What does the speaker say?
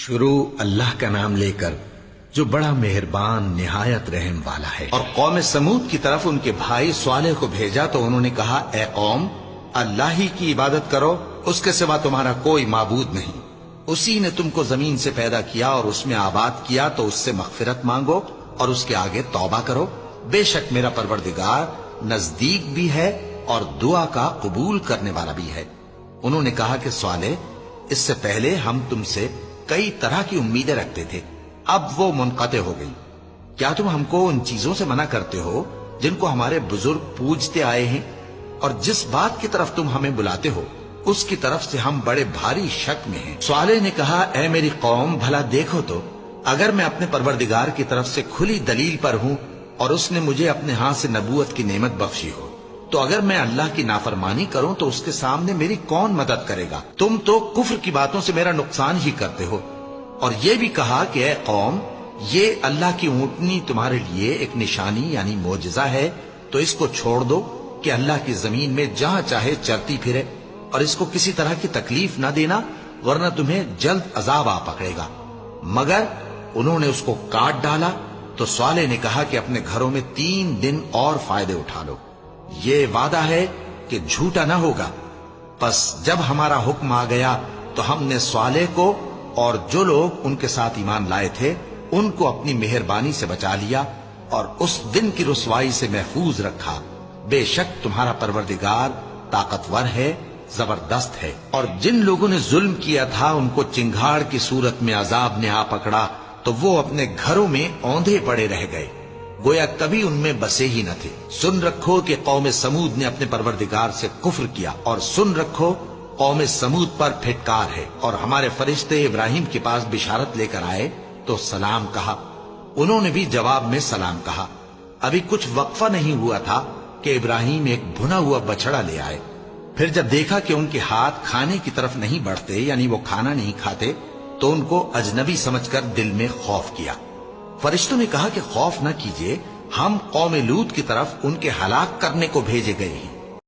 شروع اللہ کا نام لے کر جو بڑا مہربان نہایت رحم والا ہے۔ اور قوم سمود کی طرف ان کے بھائی صالح کو بھیجا تو انہوں نے کہا، اے قوم، اللہ ہی کی عبادت کرو، اس کے سوا تمہارا کوئی معبود نہیں۔ اسی نے تم کو زمین سے پیدا کیا اور اس میں آباد کیا، تو اس سے مغفرت مانگو اور اس کے آگے توبہ کرو۔ بے شک میرا پروردگار نزدیک بھی ہے اور دعا کا قبول کرنے والا بھی ہے۔ انہوں نے کہا کہ صالح، اس سے پہلے ہم تم سے کئی طرح کی امیدیں رکھتے تھے، اب وہ منقطع ہو گئی۔ کیا تم ہم کو ان چیزوں سے منع کرتے ہو جن کو ہمارے بزرگ پوجتے آئے ہیں؟ اور جس بات کی طرف تم ہمیں بلاتے ہو اس کی طرف سے ہم بڑے بھاری شک میں ہیں۔ صالح نے کہا، اے میری قوم، بھلا دیکھو تو، اگر میں اپنے پروردگار کی طرف سے کھلی دلیل پر ہوں اور اس نے مجھے اپنے ہاں سے نبوت کی نعمت بخشی ہو، تو اگر میں اللہ کی نافرمانی کروں تو اس کے سامنے میری کون مدد کرے گا؟ تم تو کفر کی باتوں سے میرا نقصان ہی کرتے ہو۔ اور یہ بھی کہا کہ اے قوم، یہ اللہ کی اونٹنی تمہارے لیے ایک نشانی یعنی معجزہ ہے، تو اس کو چھوڑ دو کہ اللہ کی زمین میں جہاں چاہے چرتی پھرے، اور اس کو کسی طرح کی تکلیف نہ دینا، ورنہ تمہیں جلد عذاب آ پکڑے گا۔ مگر انہوں نے اس کو کاٹ ڈالا۔ تو صالح نے کہا کہ اپنے گھروں میں 3 دن اور فائدے اٹھا لو، یہ وعدہ ہے کہ جھوٹا نہ ہوگا۔ پس جب ہمارا حکم آ گیا تو ہم نے صالح کو اور جو لوگ ان کے ساتھ ایمان لائے تھے ان کو اپنی مہربانی سے بچا لیا اور اس دن کی رسوائی سے محفوظ رکھا۔ بے شک تمہارا پروردگار طاقتور ہے، زبردست ہے۔ اور جن لوگوں نے ظلم کیا تھا ان کو چنگھاڑ کی صورت میں عذاب نے آ پکڑا تو وہ اپنے گھروں میں اوندھے پڑے رہ گئے، گویا کبھی ان میں بسے ہی نہ تھے۔ سن رکھو کہ قوم سمود نے اپنے پروردگار سے کفر کیا، اور سن رکھو قوم سمود پر پھٹکار ہے۔ اور ہمارے فرشتے ابراہیم کے پاس بشارت لے کر آئے تو سلام کہا، انہوں نے بھی جواب میں سلام کہا۔ ابھی کچھ وقفہ نہیں ہوا تھا کہ ابراہیم ایک بھنا ہوا بچڑا لے آئے۔ پھر جب دیکھا کہ ان کے ہاتھ کھانے کی طرف نہیں بڑھتے، یعنی وہ کھانا نہیں کھاتے، تو ان کو اجنبی سمجھ کر دل میں خوف کیا۔ فرشتوں نے کہا کہ خوف نہ کیجیے، ہم قوم لوط کی طرف ان کے ہلاک کرنے کو بھیجے گئے ہیں۔